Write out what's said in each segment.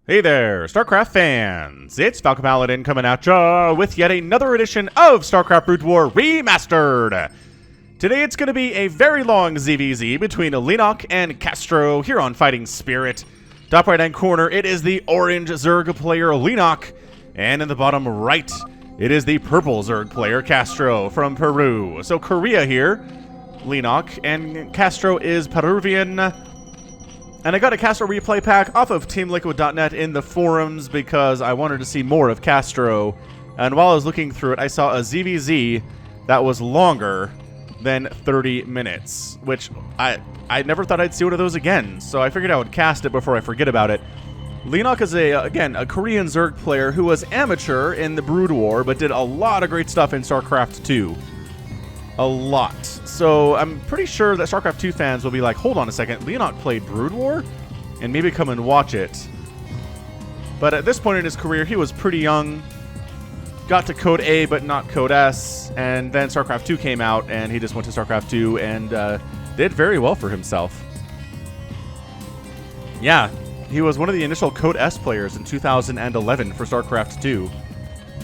Hey there, StarCraft fans! It's Falcon Paladin coming at ya with yet another edition of StarCraft Brood War Remastered! Today it's going to be a very long ZVZ between Leenock and Castro here on Fighting Spirit. Top right hand corner, it is the orange Zerg player Leenock, and in the bottom right, it is the purple Zerg player Castro from Peru. So Korea here, Leenock, and Castro is Peruvian. And I got a Castro replay pack off of TeamLiquid.net in the forums because I wanted to see more of Castro. And while I was looking through it, I saw a ZVZ that was longer than 30 minutes, which I never thought I'd see one of those again. So I figured I would cast it before I forget about it. Leenock is, again, a Korean Zerg player who was amateur in the Brood War, but did a lot of great stuff in StarCraft 2. A lot. So I'm pretty sure that StarCraft 2 fans will be like, hold on a second, Leenock played Brood War? And maybe come and watch it. But at this point in his career, he was pretty young. Got to Code A, but not Code S. And then StarCraft 2 came out, and he just went to StarCraft 2 and did very well for himself. Yeah, he was one of the initial Code S players in 2011 for StarCraft 2.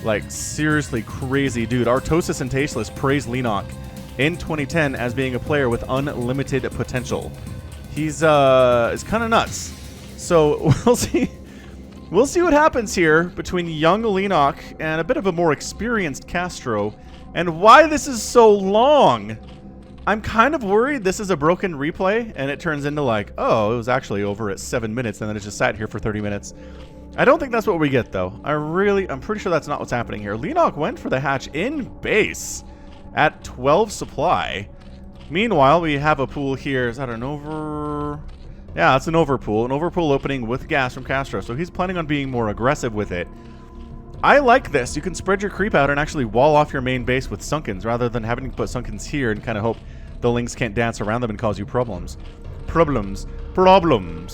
Like, seriously crazy dude. Artosis and Tasteless praised Leenock in 2010 as being a player with unlimited potential. He's kind of nuts. So we'll see. We'll see what happens here between young Leenock and a bit of a more experienced Castro, and why this is so long. I'm kind of worried this is a broken replay, and it turns into like, oh, it was actually over at 7 minutes, and then it just sat here for 30 minutes. I don't think that's what we get, though. I'm pretty sure that's not what's happening here. Leenock went for the hatch in base at 12 supply. Meanwhile, we have a pool here. Is that an over? Yeah, it's an overpool. An overpool opening with gas from Castro. So he's planning on being more aggressive with it. I like this. You can spread your creep out and actually wall off your main base with Sunkens rather than having to put Sunkens here and kind of hope the Lings can't dance around them and cause you problems. Problems.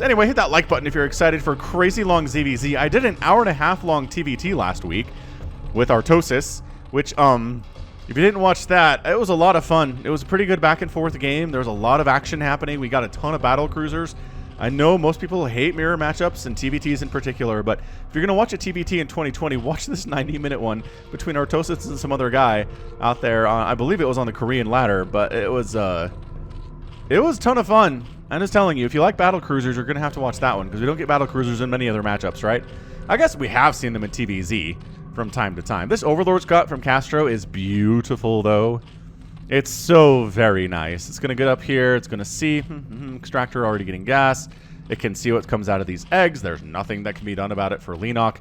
Anyway, hit that like button if you're excited for crazy long ZVZ. I did an hour-and-a-half long TVT last week with Artosis, which, if you didn't watch that, it was a lot of fun. It was a pretty good back-and-forth game. There was a lot of action happening. We got a ton of battle cruisers. I know most people hate mirror matchups and TVTs in particular, but if you're going to watch a TVT in 2020, watch this 90-minute one between Artosis and some other guy out there. I believe it was on the Korean ladder, but it was a ton of fun. I'm just telling you, if you like battle cruisers, you're going to have to watch that one, because we don't get battle cruisers in many other matchups, right? I guess we have seen them in TVZ from time to time. This Overlord Scott from Castro is beautiful, though. It's so very nice. It's going to get up here. It's going to see extractor already getting gas. It can see what comes out of these eggs. There's nothing that can be done about it for Leenock.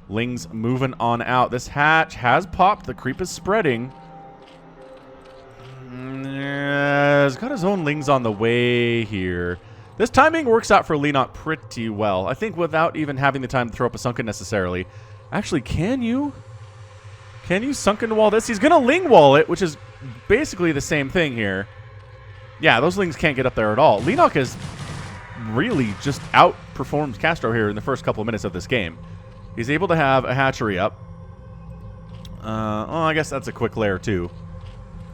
Lings moving on out. This hatch has popped. The creep is spreading. He's got his own Lings on the way here. This timing works out for Leenock pretty well. I think without even having the time to throw up a Sunken necessarily. Actually, can you Sunken wall this? He's going to Ling wall it, which is basically the same thing here. Yeah, those Lings can't get up there at all. Leenock has really just outperformed Castro here in the first couple of minutes of this game. He's able to have a hatchery up. I guess that's a quick layer too.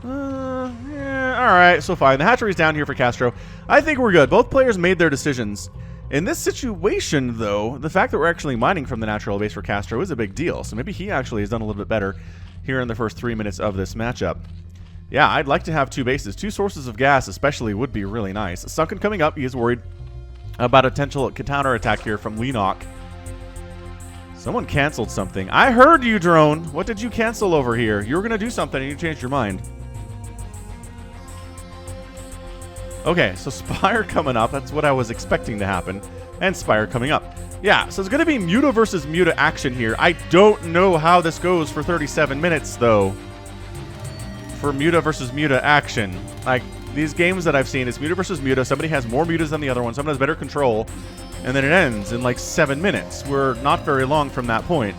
Yeah, alright, so fine. The hatchery's down here for Castro. I think we're good. Both players made their decisions. In this situation, though, the fact that we're actually mining from the natural base for Castro is a big deal. So maybe he actually has done a little bit better here in the first 3 minutes of this matchup. Yeah, I'd like to have two bases. Two sources of gas especially would be really nice. Sunken coming up. He is worried about a potential counterattack here from Leenock. Someone canceled something. I heard you, drone. What did you cancel over here? You were going to do something and you changed your mind. Okay, so Spire coming up. That's what I was expecting to happen. And Spire coming up. Yeah, so it's going to be Muta versus Muta action here. I don't know how this goes for 37 minutes, though. For Muta versus Muta action. Like, these games that I've seen, it's Muta versus Muta. Somebody has more Mutas than the other one. Someone has better control. And then it ends in like 7 minutes. We're not very long from that point.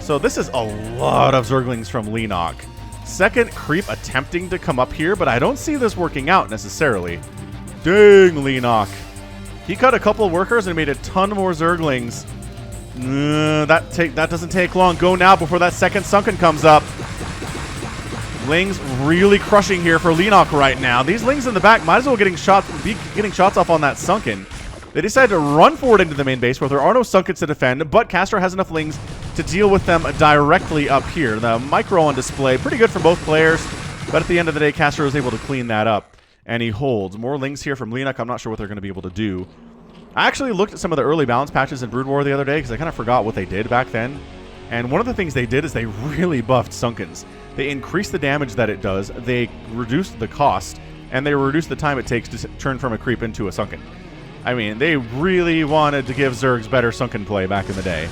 So this is a lot of Zerglings from Leenock. Second creep attempting to come up here, but I don't see this working out necessarily. Dang, Leenock. He cut a couple of workers and made a ton more Zerglings. That doesn't take long. Go now before that second Sunken comes up. Lings really crushing here for Leenock right now. These Lings in the back might as well be getting shots off on that Sunken. They decide to run forward into the main base where there are no Sunkets to defend, but Castro has enough Lings to deal with them directly up here. The micro on display, pretty good for both players, but at the end of the day, Castro is able to clean that up, and he holds. More Lings here from Leenock. I'm not sure what they're going to be able to do. I actually looked at some of the early balance patches in Brood War the other day because I kind of forgot what they did back then. And one of the things they did is they really buffed Sunkens. They increased the damage that it does, they reduced the cost, and they reduced the time it takes to turn from a creep into a Sunken. I mean, they really wanted to give Zergs better Sunken play back in the day.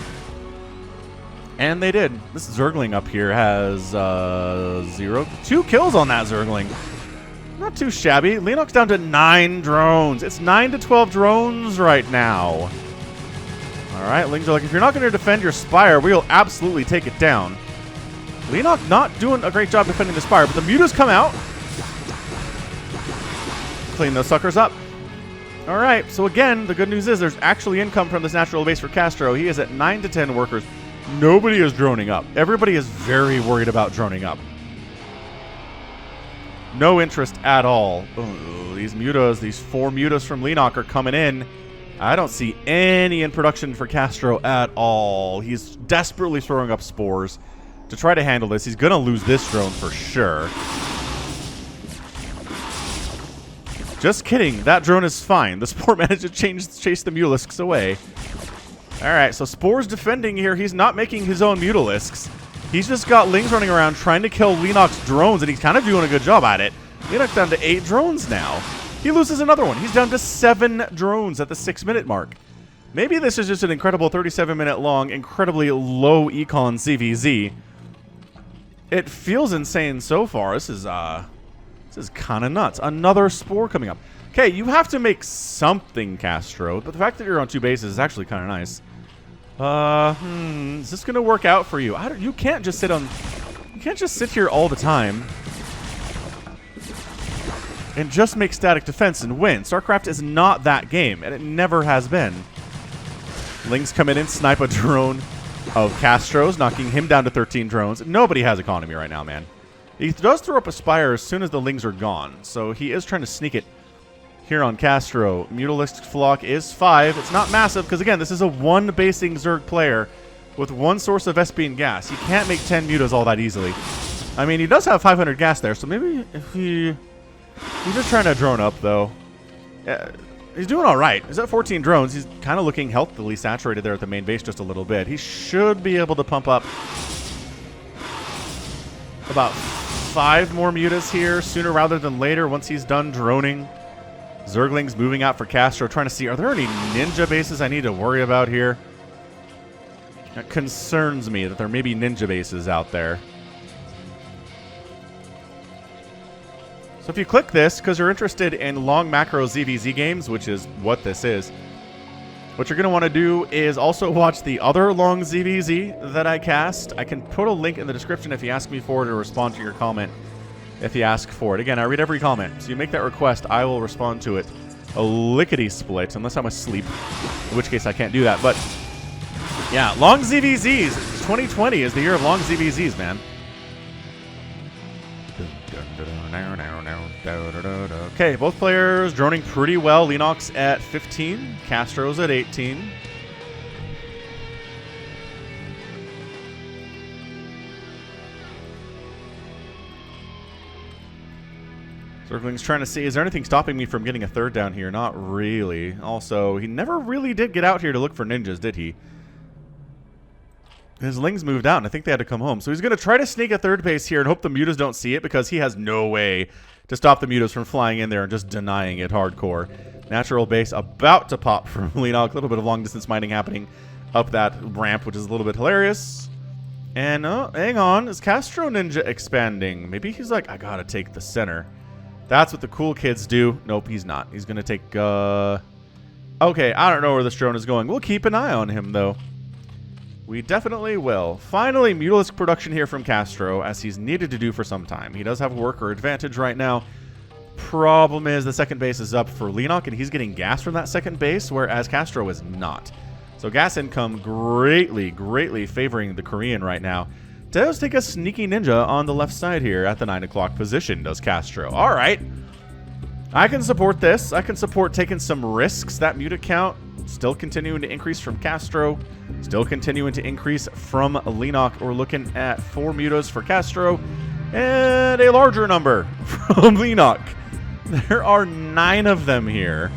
And they did. This Zergling up here has 2 kills on that Zergling. Not too shabby. Leenock's down to 9 drones. It's 9 to 12 drones right now. Alright, Lings are like, if you're not going to defend your Spire, we'll absolutely take it down. Leenock not doing a great job defending the Spire, but the Mutas come out. Clean those suckers up. Alright, so again, the good news is there's actually income from this natural base for Castro. He is at 9 to 10 workers. Nobody is droning up. Everybody is very worried about droning up. No interest at all. Ooh, these Mutas, these 4 Mutas from Leenock are coming in. I don't see any in production for Castro at all. He's desperately throwing up spores to try to handle this. He's going to lose this drone for sure. Just kidding. That drone is fine. The Spore managed to chase the Mutalisks away. Alright, so Spore's defending here. He's not making his own Mutalisks. He's just got Lings running around trying to kill Leenock's drones, and he's kind of doing a good job at it. Leenock's down to 8 drones now. He loses another one. He's down to 7 drones at the 6-minute mark. Maybe this is just an incredible 37-minute long, incredibly low econ CVZ. It feels insane so far. This is kind of nuts. Another Spore coming up. Okay, you have to make something, Castro, but the fact that you're on 2 bases is actually kind of nice. Is this going to work out for you? You can't just sit on... You can't just sit here all the time and just make static defense and win. StarCraft is not that game, and it never has been. Lings come in and snipe a drone of Castro's, knocking him down to 13 drones. Nobody has economy right now, man. He does throw up a Spire as soon as the Lings are gone, so he is trying to sneak it here on Castro. Mutalisk flock is 5. It's not massive, because again, this is a 1-basing Zerg player with 1 source of SP and gas. You can't make 10 Mutas all that easily. I mean, he does have 500 gas there, so maybe if he... He's just trying to drone up, though. He's doing all right. He's at 14 drones. He's kind of looking healthily saturated there at the main base just a little bit. He should be able to pump up about 5 more Mutas here sooner rather than later once he's done droning. Zerglings moving out for Castro, trying to see, are there any ninja bases I need to worry about here? It concerns me that there may be ninja bases out there. So if you click this, because you're interested in long macro ZVZ games, which is what this is, what you're going to want to do is also watch the other long ZVZ that I cast. I can put a link in the description if you ask me for it, or respond to your comment if you ask for it. Again, I read every comment, so you make that request, I will respond to it. A lickety-split, unless I'm asleep, in which case I can't do that. But, yeah, long ZVZs. 2020 is the year of long ZVZs, man. Okay, both players droning pretty well. Leenock's at 15, Castro's at 18. Zergling's trying to see, is there anything stopping me from getting a 3rd down here? Not really. Also, he never really did get out here to look for ninjas, did he? His Lings moved out, and I think they had to come home. So he's going to try to sneak a 3rd base here and hope the Mutas don't see it, because he has no way to stop the Mutas from flying in there and just denying it hardcore. Natural base about to pop from Leenock. A little bit of long-distance mining happening up that ramp, which is a little bit hilarious. And, hang on. Is Castro Ninja expanding? Maybe he's like, I gotta take the center. That's what the cool kids do. Nope, he's not. He's going to take, Okay, I don't know where this drone is going. We'll keep an eye on him, though. We definitely will. Finally, Mutalisk production here from Castro, as he's needed to do for some time. He does have worker advantage right now. Problem is, the 2nd base is up for Leenock, and he's getting gas from that 2nd base, whereas Castro is not. So gas income greatly, greatly favoring the Korean right now. Does take a sneaky ninja on the left side here at the 9 o'clock position, does Castro. All right. I can support this. I can support taking some risks. That muta count still continuing to increase from Castro. Still continuing to increase from Leenock. We're looking at 4 mutas for Castro and a larger number from Leenock. There are 9 of them here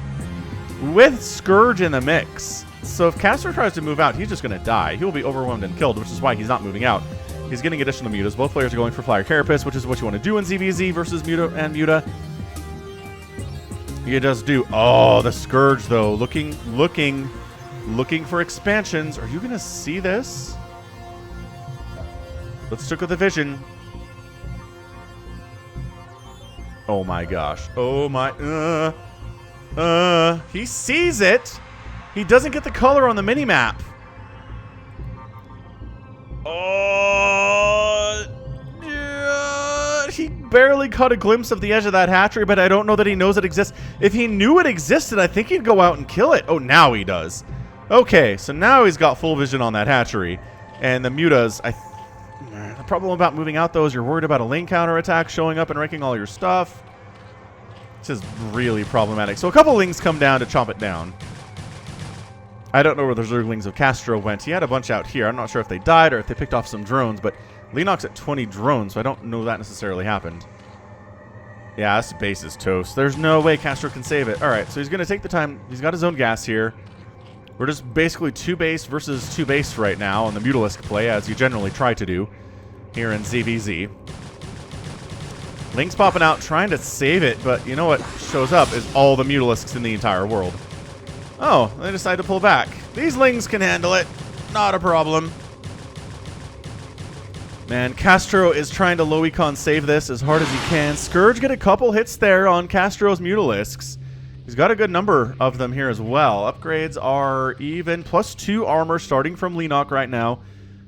with Scourge in the mix. So if Castro tries to move out, he's just going to die. He will be overwhelmed and killed, which is why he's not moving out. He's getting additional mutas. Both players are going for Flyer Carapace, which is what you want to do in ZVZ versus muta and muta. You just do. Oh, the Scourge, though. Looking for expansions. Are you going to see this? Let's check with the vision. Oh, my gosh. Oh, my. He sees it. He doesn't get the color on the minimap. Oh, yeah. He barely caught a glimpse of the edge of that hatchery, but I don't know that he knows it exists. If he knew it existed, I think he'd go out and kill it. Oh, now he does. Okay, so now he's got full vision on that hatchery. And the mutas, the problem about moving out, though, is you're worried about a lane counterattack showing up and wrecking all your stuff. This is really problematic. So a couple lings come down to chomp it down. I don't know where the Zerglings of Castro went. He had a bunch out here. I'm not sure if they died or if they picked off some drones, but Leenock's at 20 drones, so I don't know that necessarily happened. Yeah, this base is toast. There's no way Castro can save it. All right, so he's going to take the time. He's got his own gas here. We're just basically 2 base versus 2 base right now on the Mutalisk play, as you generally try to do here in ZVZ. Link's popping out, trying to save it, but you know what shows up is all the Mutalisks in the entire world. Oh, they decide to pull back. These Lings can handle it. Not a problem. Man, Castro is trying to low econ save this as hard as he can. Scourge get a couple hits there on Castro's Mutalisks. He's got a good number of them here as well. Upgrades are even. +2 armor starting from Leenock right now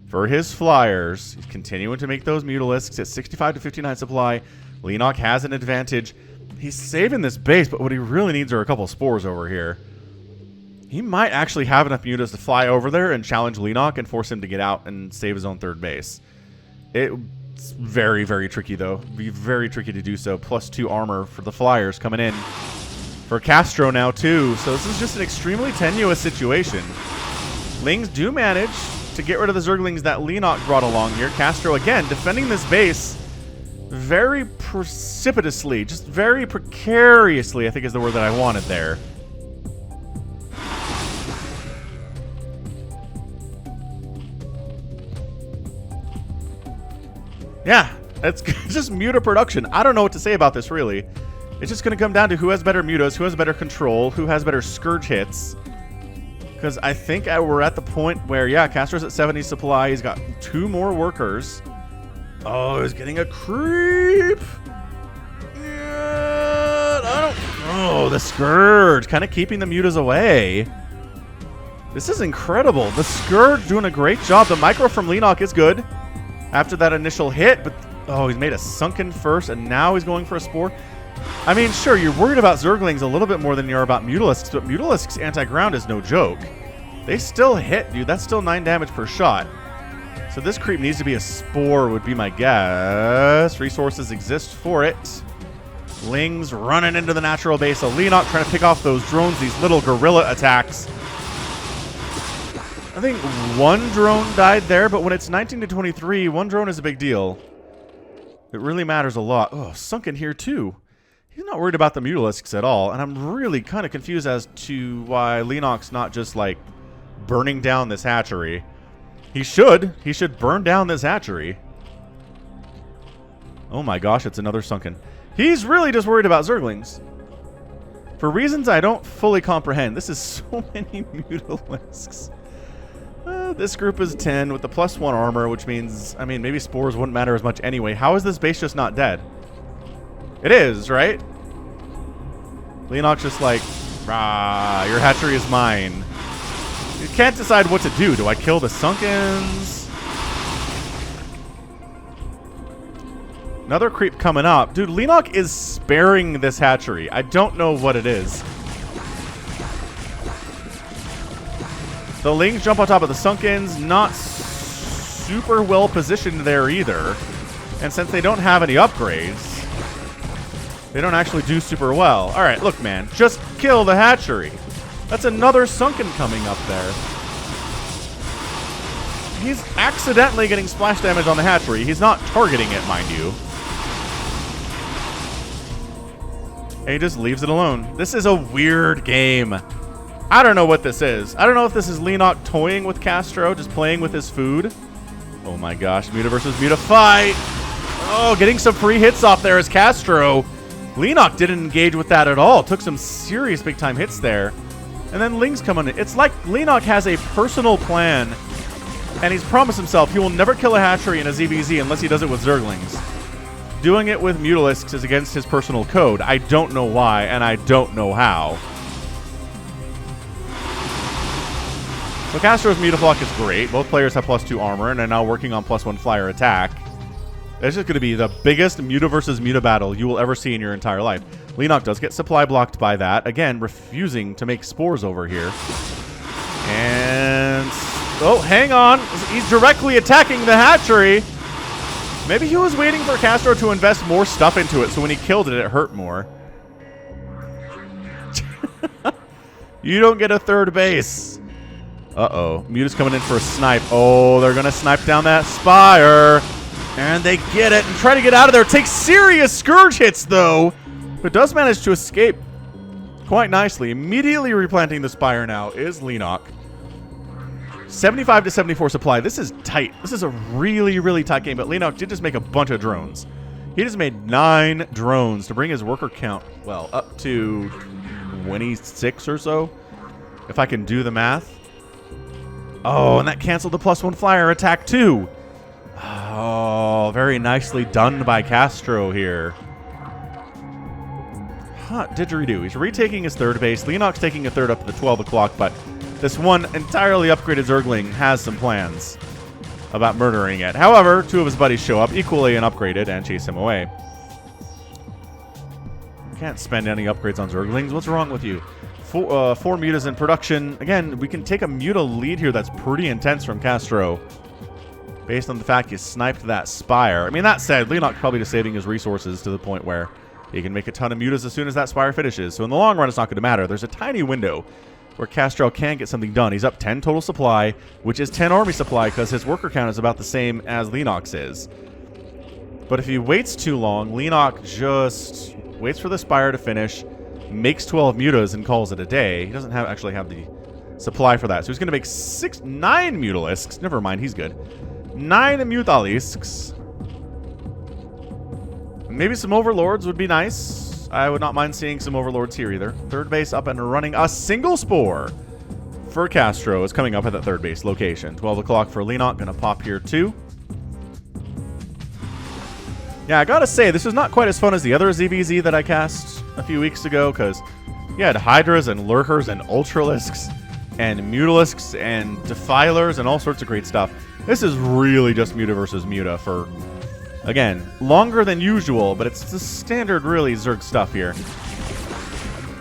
for his Flyers. He's continuing to make those Mutalisks at 65 to 59 supply. Leenock has an advantage. He's saving this base, but what he really needs are a couple spores over here. He might actually have enough mutas to fly over there and challenge Leenock and force him to get out and save his own 3rd base. It's very, very tricky, though. It'd be very tricky to do so. +2 armor for the Flyers coming in. For Castro now, too. So this is just an extremely tenuous situation. Lings do manage to get rid of the Zerglings that Leenock brought along here. Castro, again, defending this base very precipitously. Just very precariously, I think is the word that I wanted there. Yeah, it's just muta production. I don't know what to say about this, really. It's just going to come down to who has better mutas, who has better control, who has better Scourge hits. Because I think we're at the point where, yeah, Castro's at 70 supply. He's got 2 more workers. Oh, he's getting a creep. Yeah, oh, the Scourge kind of keeping the mutas away. This is incredible. The Scourge doing a great job. The micro from Leenock is good after that initial hit, but oh, he's made a sunken first, and now he's going for a spore. I mean, sure, you're worried about Zerglings a little bit more than you are about Mutalisks, but Mutalisks anti-ground is no joke. They still hit, dude. That's still 9 damage per shot. So this creep needs to be a spore, would be my guess. Resources exist for it. Lings running into the natural base of Leenock, trying to pick off those drones, these little gorilla attacks. I think 1 drone died there, but when it's 19 to 23, 1 drone is a big deal. It really matters a lot. Oh, sunken here too. He's not worried about the Mutalisks at all, and I'm really kind of confused as to why Leenock's not just, like, burning down this hatchery. He should. He should burn down this hatchery. Oh my gosh, it's another sunken. He's really just worried about Zerglings. For reasons I don't fully comprehend. This is so many Mutalisks. This group is 10 with the +1 armor, which means, I mean, maybe spores wouldn't matter as much anyway. How is this base just not dead? It is, right? Leenock's just like, rah, your hatchery is mine. You can't decide what to do. Do I kill the Sunkens? Another creep coming up. Dude, Leenock is sparing this hatchery. I don't know what it is. The Lings jump on top of the Sunkens. Not super well positioned there either. And since they don't have any upgrades, They don't actually do super well. All right, look, man. Just kill the hatchery. That's another Sunken coming up there. He's accidentally getting splash damage on the hatchery. He's not targeting it, mind you. And he just leaves it alone. This is a weird game. I don't know what this is. I don't know if this is Leenock toying with Castro, just playing with his food. Oh my gosh, Muta versus Muta fight. Oh, getting some free hits off there as Castro. Leenock didn't engage with that at all. Took some serious big-time hits there. And then Ling's coming in. It's like Leenock has a personal plan, and he's promised himself he will never kill a hatchery in a ZVZ unless he does it with Zerglings. Doing it with Mutalisks is against his personal code. I don't know why, and I don't know how. So Castro's Mutaflock is great. Both players have +2 armor and are now working on +1 flyer attack. This is going to be the biggest Muta versus Muta battle you will ever see in your entire life. Leenock does get supply blocked by that. Again, refusing to make spores over here. And... oh, hang on. He's directly attacking the hatchery. Maybe he was waiting for Castro to invest more stuff into it, so when he killed it, it hurt more. You don't get a third base. Uh-oh. Muta's coming in for a snipe. Oh, they're going to snipe down that Spire. And they get it and try to get out of there. Takes serious Scourge hits, though. But does manage to escape quite nicely. Immediately replanting the Spire now is Leenock. 75 to 74 supply. This is tight. This is a really, really tight game. But Leenock did just make a bunch of drones. He just made 9 drones to bring his worker count, well, up to 26 or so, if I can do the math. Oh, and that canceled the +1 flyer attack, too. Oh, very nicely done by Castro here. Huh, didgeridoo. He's retaking his third base. Leenock's taking a third up to the 12 o'clock, but this one entirely upgraded Zergling has some plans about murdering it. However, 2 of his buddies show up, equally and upgraded, and chase him away. Can't spend any upgrades on Zerglings. What's wrong with you? 4 Mutas in production. Again, we can take a Muta lead here that's pretty intense from Castro, based on the fact he sniped that Spire. I mean, that said, Leenock probably just saving his resources to the point where he can make a ton of Mutas as soon as that Spire finishes. So in the long run, it's not going to matter. There's a tiny window where Castro can get something done. He's up 10 total supply, which is 10 army supply because his worker count is about the same as Leenock's is. But if he waits too long, Leenock just waits for the Spire to finish, makes 12 Mutas, and calls it a day. He doesn't actually have the supply for that. So he's going to make 9 Mutalisks. Never mind, he's good. 9 Mutalisks. Maybe some Overlords would be nice. I would not mind seeing some Overlords here either. Third base up and running. A single Spore for Castro is coming up at that third base location. 12 o'clock for Leenock. Gonna pop here too. Yeah, I gotta say, this is not quite as fun as the other ZVZ that I cast a few weeks ago, because you had Hydras and Lurkers and Ultralisks and Mutalisks and Defilers and all sorts of great stuff. This is really just Muta versus Muta for, again, longer than usual, but it's the standard, really, Zerg stuff here.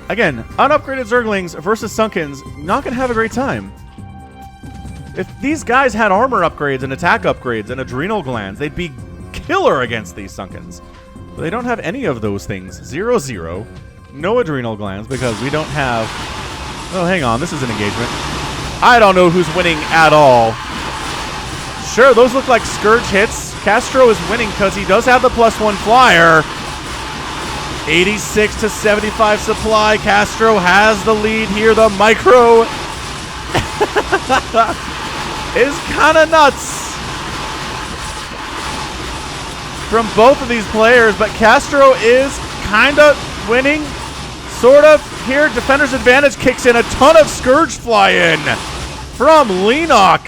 Again, unupgraded Zerglings versus Sunkens, not going to have a great time. If these guys had armor upgrades and attack upgrades and adrenal glands, they'd be killer against these Sunkens. But they don't have any of those things. 0-0. No adrenal glands because we don't have... oh, hang on. This is an engagement. I don't know who's winning at all. Sure, those look like Scourge hits. Castro is winning because he does have the +1 flyer. 86 to 75 supply. Castro has the lead here. The micro is kind of nuts from both of these players, but Castro is kind of winning, sort of. Here, Defender's Advantage kicks in. A ton of Scourge fly in from Leenock.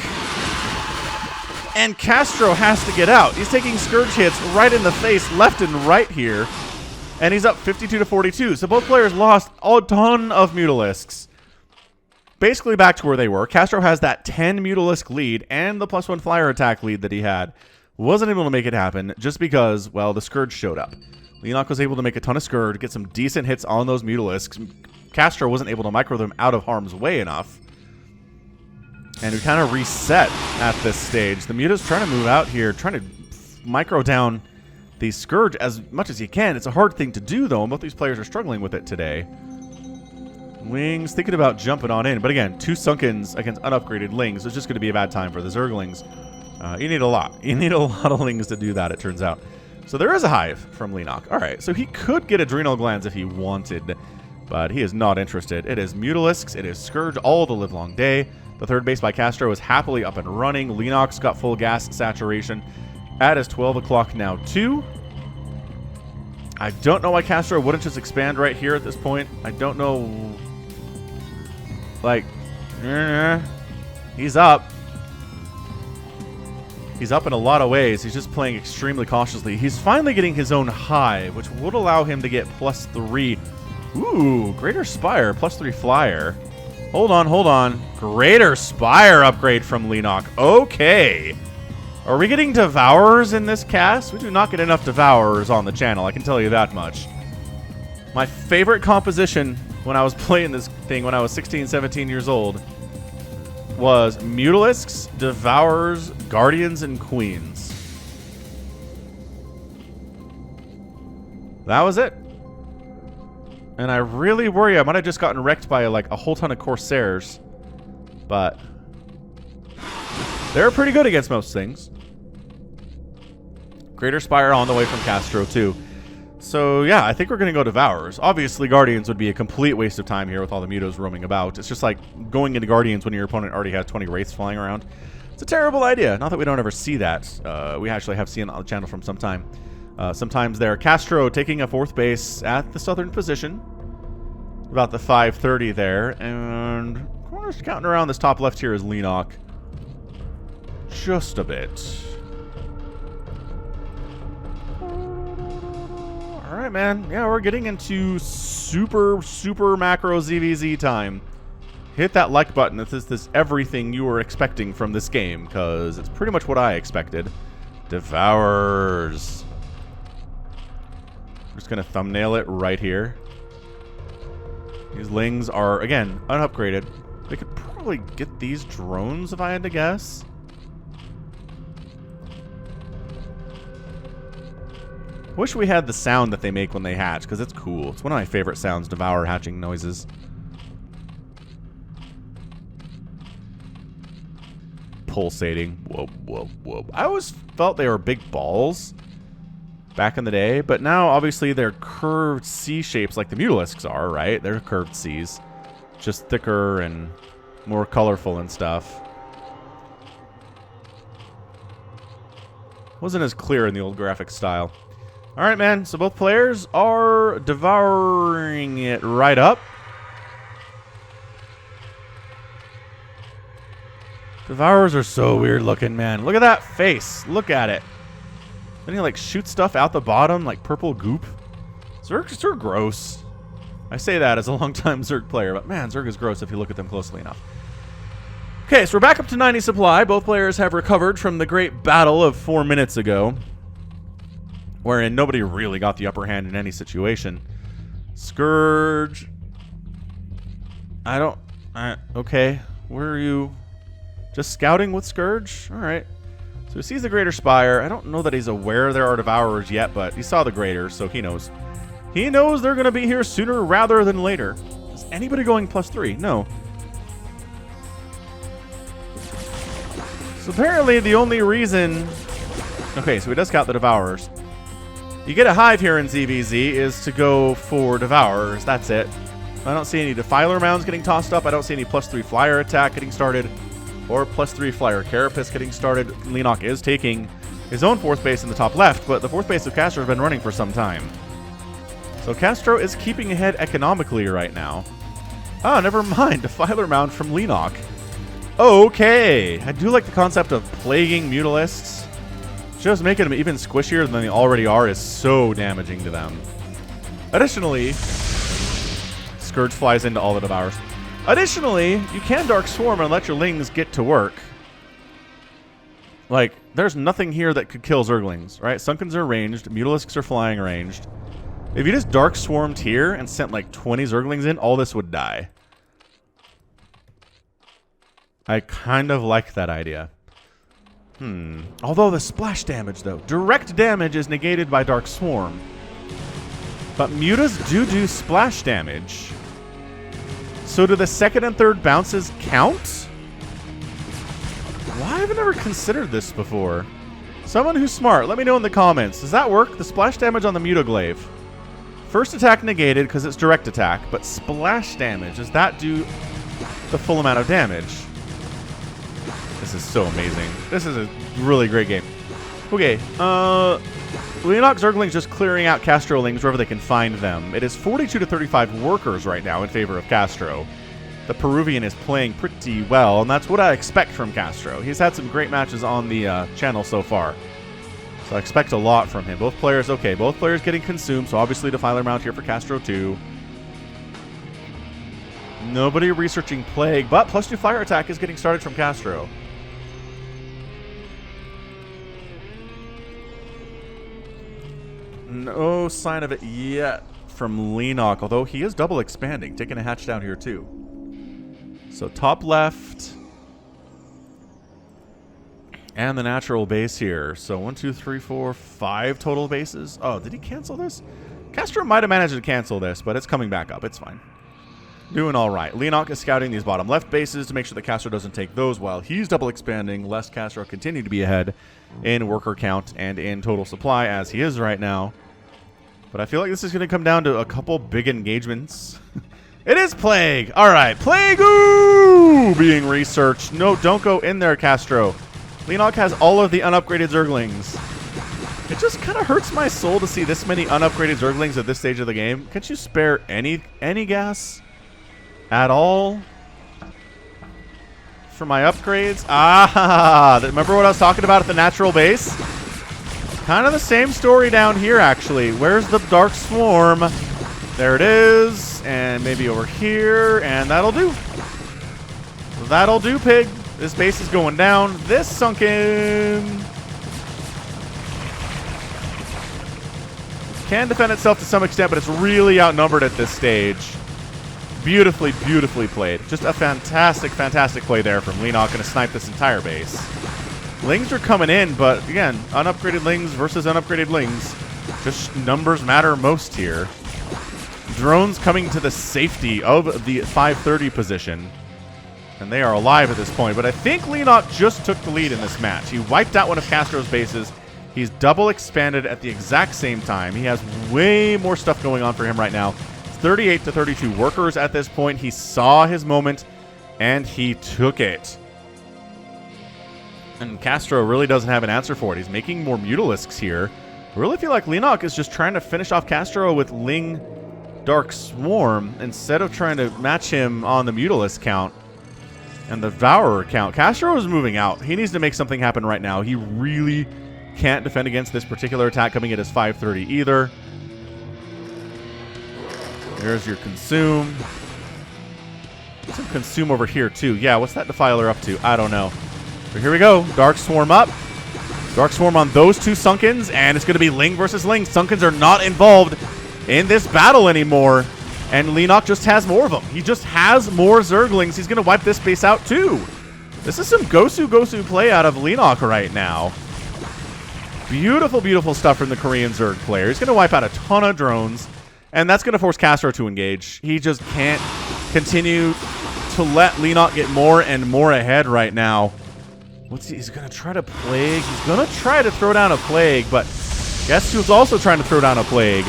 And Castro has to get out. He's taking Scourge hits right in the face, left and right here. And he's up 52 to 42. So both players lost a ton of Mutalisks. Basically back to where they were. Castro has that 10 Mutalisk lead and the +1 flyer attack lead that he had. Wasn't able to make it happen just because, well, the Scourge showed up. Leenock was able to make a ton of Scourge, get some decent hits on those Mutalisks. Castro wasn't able to micro them out of harm's way enough. And we kind of reset at this stage. The Muta's trying to move out here, trying to micro down the Scourge as much as you can. It's a hard thing to do, though, and both these players are struggling with it today. Lings thinking about jumping on in, but again, 2 Sunkens against unupgraded Lings is just going to be a bad time for the Zerglings. You need a lot. You need a lot of Lings to do that, it turns out. So there is a Hive from Leenock. All right, so he could get Adrenal Glands if he wanted, but he is not interested. It is Mutalisks, it is Scourge all the livelong day. The third base by Castro is happily up and running. Leenock's got full gas saturation. At is 12 o'clock now, too. I don't know why Castro wouldn't just expand right here at this point. I don't know. Like, he's up. He's up in a lot of ways. He's just playing extremely cautiously. He's finally getting his own Hive, which would allow him to get +3. Ooh, Greater Spire, +3 Flyer. Hold on, hold on. Greater Spire upgrade from Leenock. Okay. Are we getting Devourers in this cast? We do not get enough Devourers on the channel, I can tell you that much. My favorite composition when I was playing this thing when I was 16, 17 years old was Mutalisks, Devourers, Guardians, and Queens. That was it. And I really worry I might have just gotten wrecked by like a whole ton of Corsairs. But they're pretty good against most things. Greater Spire on the way from Castro too. So yeah, I think we're going to go Devourers. Obviously, Guardians would be a complete waste of time here with all the Mutos roaming about. It's just like going into Guardians when your opponent already has 20 Wraiths flying around. It's a terrible idea. Not that we don't ever see that. We actually have seen it on the channel from some time. Sometimes there. Castro taking a 4th base at the southern position. About the 5:30 there. And corners counting around this top left here is Leenock. Just a bit. Alright, man. Yeah, we're getting into super macro ZVZ time. Hit that like button if this is everything you were expecting from this game, because it's pretty much what I expected. Devourers. I'm just going to thumbnail it right here. These Lings are, again, unupgraded. They could probably get these drones if I had to guess. Wish we had the sound that they make when they hatch, because it's cool. It's one of my favorite sounds, Devour hatching noises. Pulsating. Whoa, whoa, whoa. I always felt they were big balls back in the day, but now obviously they're curved C shapes like the Mutalisks are, right? They're curved Cs. Just thicker and more colorful and stuff. Wasn't as clear in the old graphic style. Alright, man. So both players are devouring it right up. Devourers are so weird looking, man. Look at that face. Look at it. Then he like shoot stuff out the bottom like purple goop. Zergs are gross. I say that as a longtime Zerg player, but man, Zerg is gross if you look at them closely enough. Okay, so we're back up to 90 supply. Both players have recovered from the great battle of 4 minutes ago, wherein nobody really got the upper hand in any situation. Scourge. Okay. Where are you? Just scouting with Scourge? Alright. So he sees the Greater Spire. I don't know that he's aware there are Devourers yet, but he saw the Greater, so he knows. He knows they're going to be here sooner rather than later. Is anybody going +3? No. So apparently the only reason... Okay, so he does scout the Devourers. You get a Hive here in ZVZ is to go for Devourers. That's it. I don't see any Defiler Mounds getting tossed up. I don't see any +3 Flyer attack getting started. Or +3 Flyer Carapace getting started. Leenock is taking his own 4th base in the top left, but the 4th base of Castro has been running for some time. So Castro is keeping ahead economically right now. Oh, never mind. Defiler Mound from Leenock. Okay. I do like the concept of plaguing Mutalisks. Just making them even squishier than they already are is so damaging to them. Additionally, Scourge flies into all the Devourers. Additionally, you can Dark Swarm and let your Lings get to work. Like, there's nothing here that could kill Zerglings, right? Sunkens are ranged, Mutalisks are flying ranged. If you just Dark Swarmed here and sent like 20 Zerglings in, all this would die. I kind of like that idea. Although the splash damage, though. Direct damage is negated by Dark Swarm. But mutas do splash damage. So do the second and third bounces count? Why have I never considered this before? Someone who's smart, let me know in the comments. Does that work? The splash damage on the Mutaglaive. First attack negated because it's direct attack, but splash damage, does that do the full amount of damage? This is so amazing. This is a really great game. Okay, Leenock Zerglings just clearing out Castrolings wherever they can find them. It is 42 to 35 workers right now in favor of Castro. The Peruvian is playing pretty well, and that's what I expect from Castro. He's had some great matches on the channel so far. So I expect a lot from him. Both players, okay, both players getting consumed, so obviously Defiler Mount here for Castro too. Nobody researching Plague, but +2 fire attack is getting started from Castro. No sign of it yet from Leenock, although he is double expanding, taking a hatch down here too. So top left. And the natural base here. So 1, 2, 3, 4, 5 total bases. Oh, did he cancel this? Castro might have managed to cancel this, but it's coming back up. It's fine. Doing all right. Leenock is scouting these bottom left bases to make sure that Castro doesn't take those while he's double expanding, lest Castro continue to be ahead in worker count and in total supply as he is right now. But I feel like this is going to come down to a couple big engagements. It is Plague. All right. Plague being researched. No, don't go in there, Castro. Leenock has all of the unupgraded Zerglings. It just kind of hurts my soul to see this many unupgraded Zerglings at this stage of the game. Can't you spare any gas at all for my upgrades? Ah, remember what I was talking about at the natural base? Kind of the same story down here, actually. Where's the Dark Swarm? There it is. And maybe over here. And that'll do. That'll do, pig. This base is going down. This sunken. Can defend itself to some extent, but it's really outnumbered at this stage. Beautifully, beautifully played. Just a fantastic, fantastic play there from Leenock. Going to snipe this entire base. Lings are coming in, but again, unupgraded Lings versus unupgraded Lings. Just numbers matter most here. Drones coming to the safety of the 530 position. And they are alive at this point. But I think Leenock just took the lead in this match. He wiped out one of Castro's bases. He's double expanded at the exact same time. He has way more stuff going on for him right now. It's 38 to 32 workers at this point. He saw his moment, and he took it. And Castro really doesn't have an answer for it. He's making more Mutalisks here. I really feel like Leenock is just trying to finish off Castro with Ling Dark Swarm instead of trying to match him on the Mutalisk count. And the Devourer count. Castro is moving out. He needs to make something happen right now. He really can't defend against this particular attack coming at his 530 either. There's your Consume. Some Consume over here too. Yeah, what's that Defiler up to? I don't know. But here we go. Dark Swarm up. Dark Swarm on those two Sunkens. And it's going to be Ling versus Ling. Sunkens are not involved in this battle anymore. And Leenock just has more of them. He just has more Zerglings. He's going to wipe this base out too. This is some Gosu play out of Leenock right now. Beautiful, beautiful stuff from the Korean Zerg player. He's going to wipe out a ton of drones. And that's going to force Castro to engage. He just can't continue to let Leenock get more and more ahead right now. He's going to try to Plague. He's going to try to throw down a Plague. But guess who's also trying to throw down a Plague?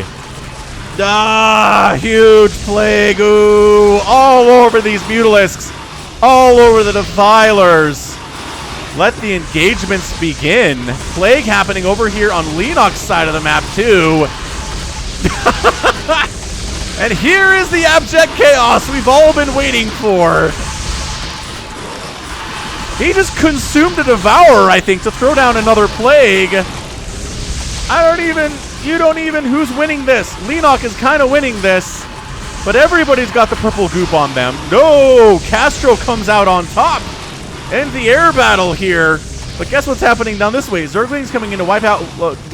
Ah, huge Plague. Ooh, all over these Mutalisks. All over the Defilers. Let the engagements begin. Plague happening over here on Leenock's side of the map, too. And here is the abject chaos we've all been waiting for. He just consumed a Devourer, I think, to throw down another Plague. You don't even, who's winning this? Leenock is kind of winning this, but everybody's got the purple goop on them. No, Castro comes out on top in the air battle here. But guess what's happening down this way? Zergling's coming in to wipe out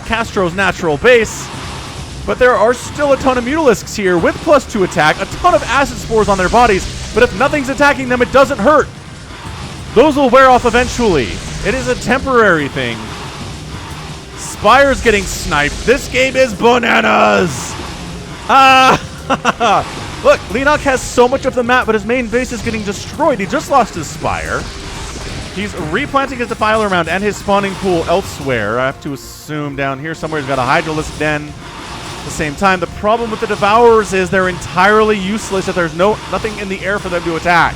Castro's natural base. But there are still a ton of Mutalisks here with +2 attack, a ton of Acid Spores on their bodies. But if nothing's attacking them, it doesn't hurt. Those will wear off eventually. It is a temporary thing. Spire's getting sniped. This game is bananas. Look, Leenock has so much of the map, but his main base is getting destroyed. He just lost his Spire. He's replanting his Defiler around and his spawning pool elsewhere. I have to assume down here somewhere he's got a Hydralisk Den. At the same time, the problem with the Devourers is they're entirely useless if there's nothing in the air for them to attack.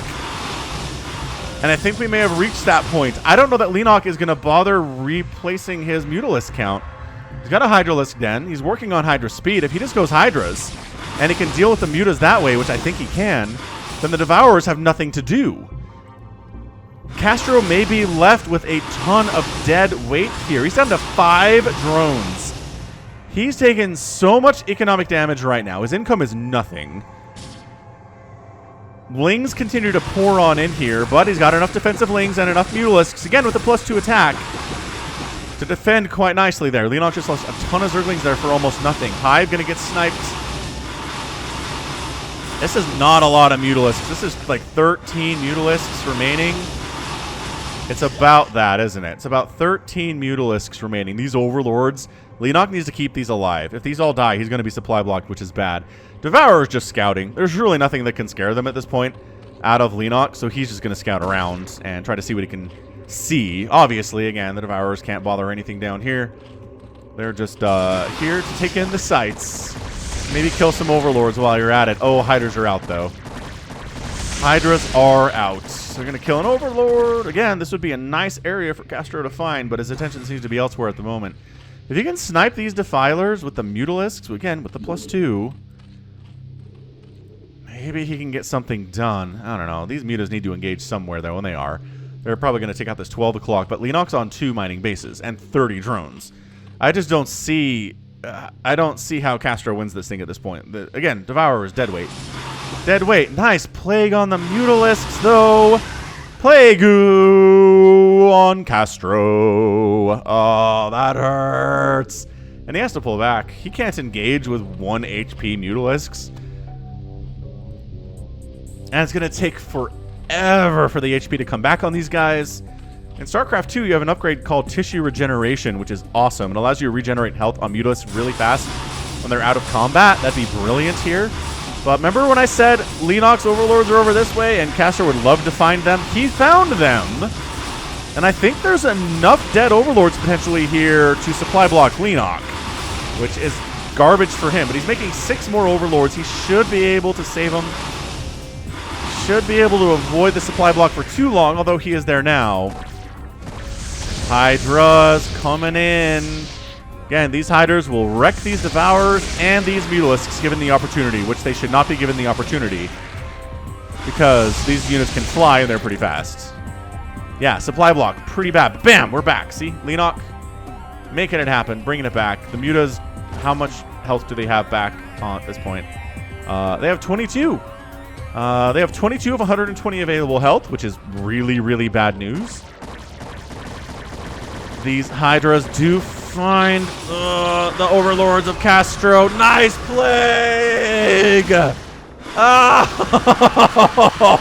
And I think we may have reached that point. I don't know that Leenock is going to bother replacing his Mutalisk count. He's got a Hydralisk Den. He's working on Hydra speed. If he just goes Hydras, and he can deal with the Mutas that way, which I think he can, then the Devourers have nothing to do. Castro may be left with a ton of dead weight here. He's down to 5 drones. He's taken so much economic damage right now. His income is nothing. Lings continue to pour on in here, but he's got enough defensive Lings and enough Mutalisks, again with a +2 attack, to defend quite nicely there. Leenock just lost a ton of Zerglings there for almost nothing. Hive going to get sniped. This is not a lot of Mutalisks. This is like 13 Mutalisks remaining. It's about that, isn't it? It's about 13 Mutalisks remaining. These Overlords, Leenock needs to keep these alive. If these all die, he's going to be supply blocked, which is bad. Devourer's just scouting. There's really nothing that can scare them at this point out of Leenock, so he's just going to scout around and try to see what he can see. Obviously, again, the Devourers can't bother anything down here. They're just here to take in the sights. Maybe kill some Overlords while you're at it. Oh, Hydras are out, though. Hydras are out. They're going to kill an Overlord. Again, this would be a nice area for Castro to find, but his attention seems to be elsewhere at the moment. If you can snipe these Defilers with the Mutalisks, again, with the +2, maybe he can get something done. I don't know. These Mutas need to engage somewhere, though, and they are. They're probably going to take out this 12 o'clock, but Leenock's on 2 mining bases and 30 drones. I just don't see... I don't see how Castro wins this thing at this point. Again, Devourer is dead weight. Dead weight. Nice Plague on the Mutalisks, though. Plague on Castro. Oh, that hurts. And he has to pull back. He can't engage with 1 HP Mutalisks. And it's going to take forever for the HP to come back on these guys. In StarCraft 2, you have an upgrade called Tissue Regeneration, which is awesome. It allows you to regenerate health on Mutalisks really fast when they're out of combat. That'd be brilliant here. But remember when I said Leenock's Overlords are over this way and Castro would love to find them? He found them. And I think there's enough dead Overlords potentially here to supply block Leenock, which is garbage for him. But he's making 6 more Overlords. He should be able to save them. Should be able to avoid the supply block for too long, although he is there now. Hydras coming in. Again, these Hydras will wreck these Devourers and these Mutalisks given the opportunity, which they should not be given the opportunity because these units can fly and they're pretty fast. Yeah, supply block, pretty bad. Bam, we're back. See, Leenock making it happen, bringing it back. The Mutas, how much health do they have back at this point? They have 22. They have 22 of 120 available health, which is really, really bad news. These Hydras do find the Overlords of Castro. Nice Plague!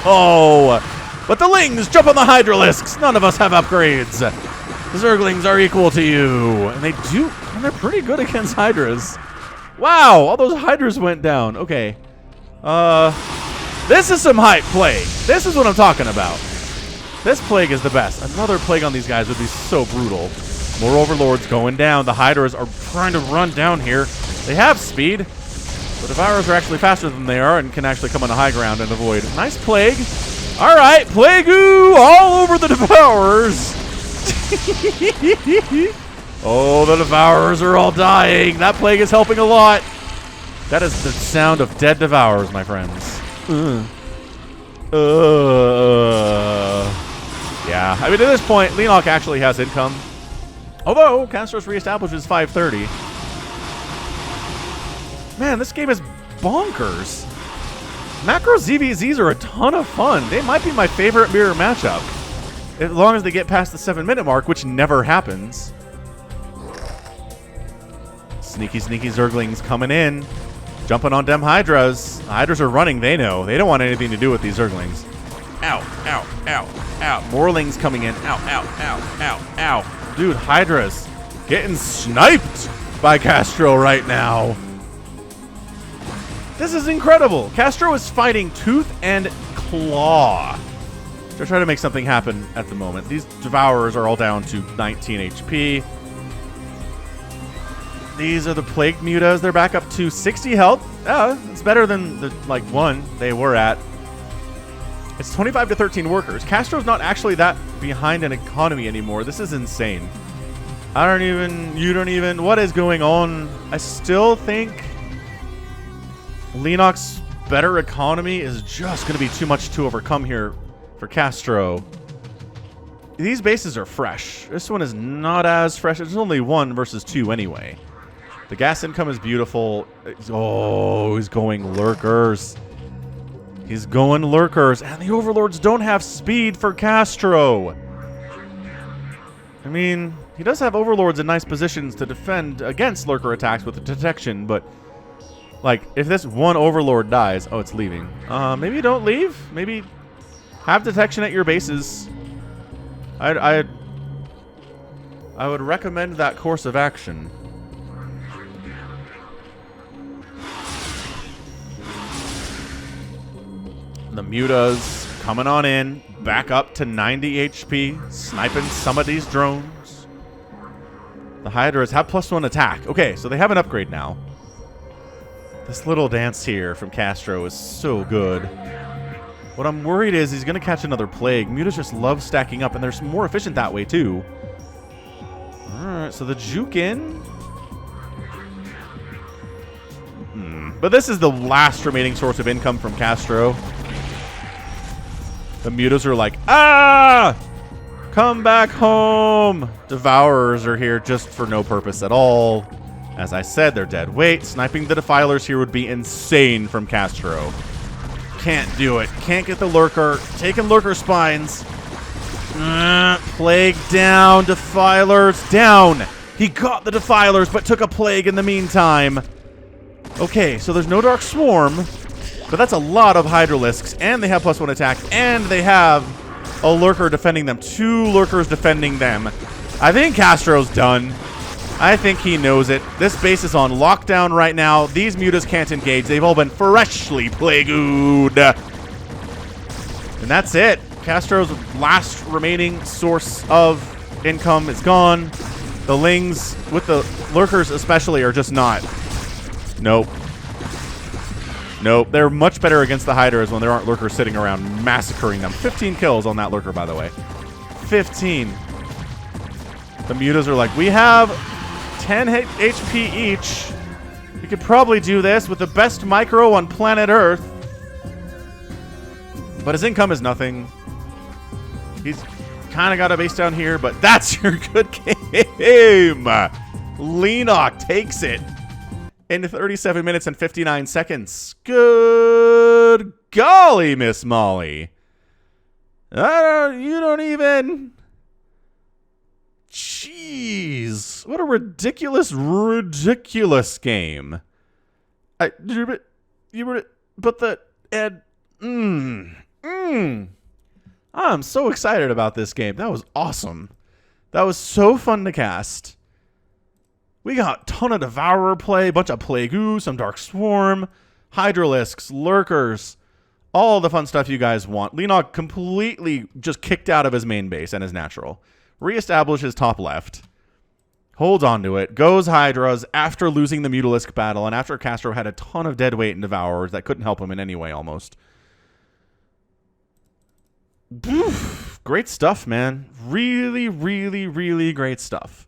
Oh! But the Lings jump on the Hydralisks. None of us have upgrades. The Zerglings are equal to you. And they do, and they're pretty good against Hydras. Wow, all those Hydras went down. Okay. This is some hype Plague. This is what I'm talking about. This Plague is the best. Another Plague on these guys would be so brutal. More Overlords going down. The Hydras are trying to run down here. They have speed. The Devourers are actually faster than they are and can actually come on the high ground and avoid. Nice Plague. All right, Plague-oo all over the Devourers. Oh, the Devourers are all dying. That Plague is helping a lot. That is the sound of dead Devourers, my friends. Yeah, I mean, at this point, Leenock actually has income. Although, Castro's reestablishes 530. Man, this game is bonkers. Macro ZVZs are a ton of fun. They might be my favorite mirror matchup. As long as they get past the 7-minute mark, which never happens. Sneaky, sneaky Zerglings coming in. Jumping on them Hydras. The Hydras are running, they know. They don't want anything to do with these Zerglings. Ow. Morlings coming in. Ow. Dude, Hydra's getting sniped by Castro right now. This is incredible. Castro is fighting tooth and claw to try to make something happen at the moment. These Devourers are all down to 19 HP. These are the Plagued Mutas. They're back up to 60 health. It's better than the, like, one they were at. It's 25 to 13 workers. Castro's not actually that behind in economy anymore. This is insane. You don't even, what is going on? I still think Leenock's better economy is just going to be too much to overcome here for Castro. These bases are fresh. This one is not as fresh. It's only 1 versus 2 anyway. The gas income is beautiful. Oh, he's going lurkers. He's going lurkers. And the overlords don't have speed for Castro. I mean, he does have overlords in nice positions to defend against lurker attacks with the detection, but like, if this one overlord dies, oh, it's leaving. Maybe don't leave. Maybe have detection at your bases. I would recommend that course of action. The Mutas coming on in, back up to 90 HP, sniping some of these drones. The Hydras have +1 attack. Okay, so they have an upgrade now. This little dance here from Castro is so good. What I'm worried is he's going to catch another plague. Mutas just love stacking up, and they're more efficient that way, too. Alright, so the juke in. But this is the last remaining source of income from Castro. The Mutas are like, ah! Come back home! Devourers are here just for no purpose at all. As I said, they're dead weight. Sniping the Defilers here would be insane from Castro. Can't do it. Can't get the Lurker. Taking Lurker Spines. Plague down. Defilers down. He got the Defilers, but took a Plague in the meantime. Okay, so there's no Dark Swarm, but that's a lot of Hydralisks, and they have +1 attack, and they have a Lurker defending them. 2 Lurkers defending them. I think Castro's done. I think he knows it. This base is on lockdown right now. These Mutas can't engage. They've all been freshly plagued. And that's it. Castro's last remaining source of income is gone. The Lings, with the Lurkers especially, are just not. Nope. Nope. They're much better against the Hydras when there aren't Lurkers sitting around massacring them. 15 kills on that Lurker, by the way. 15. The Mutas are like, we have 10 HP each. We could probably do this with the best micro on planet Earth. But his income is nothing. He's kind of got a base down here, but that's your good game. Leenock takes it in 37 minutes and 59 seconds. Good golly, Miss Molly. You don't even... Jeez, what a ridiculous game. But I'm so excited about this game. That was awesome. That was so fun to cast. We got a ton of Devourer play, bunch of Plague, some Dark Swarm, Hydralisks, Lurkers, all the fun stuff you guys want. Leenock completely just kicked out of his main base and his natural. Reestablishes top left. Holds on to it. Goes Hydras after losing the Mutalisk battle and after Castro had a ton of dead weight and Devourers that couldn't help him in any way almost. Great stuff, man. Really, really, really great stuff.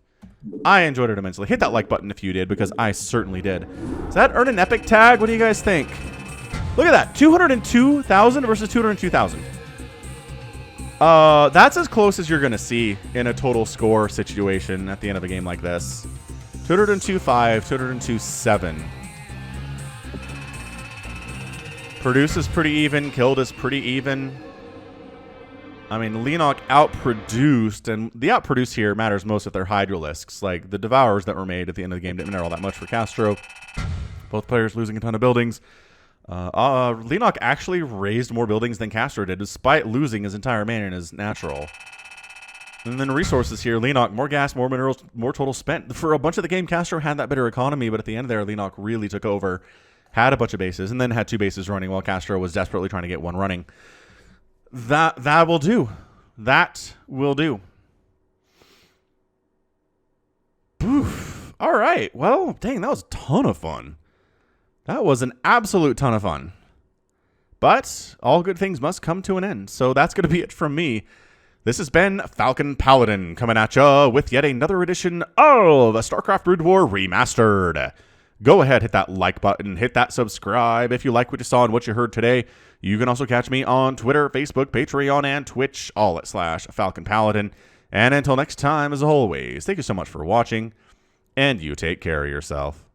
I enjoyed it immensely. Hit that like button if you did, because I certainly did. Does that earn an epic tag? What do you guys think? Look at that. 202,000 versus 202,000. That's as close as you're going to see in a total score situation at the end of a game like this. 202.5, 202.7. Produce is pretty even. Killed is pretty even. I mean, Leenock outproduced, and the outproduce here matters most if they're Hydralisks. Like, the Devourers that were made at the end of the game didn't matter all that much for Castro. Both players losing a ton of buildings. Leenock actually raised more buildings than Castro did, despite losing his entire man in his natural. And then resources here, Leenock, more gas, more minerals, more total spent. For a bunch of the game, Castro had that better economy, but at the end there, Leenock really took over, had a bunch of bases, and then had 2 bases running while Castro was desperately trying to get 1 running. That will do. That will do. Poof. All right. Well, dang, that was a ton of fun. That was an absolute ton of fun. But all good things must come to an end. So that's going to be it from me. This has been Falcon Paladin coming at ya with yet another edition of StarCraft Brood War Remastered. Go ahead, hit that like button, hit that subscribe if you like what you saw and what you heard today. You can also catch me on Twitter, Facebook, Patreon, and Twitch, all at /Falcon Paladin. And until next time, as always, thank you so much for watching, and you take care of yourself.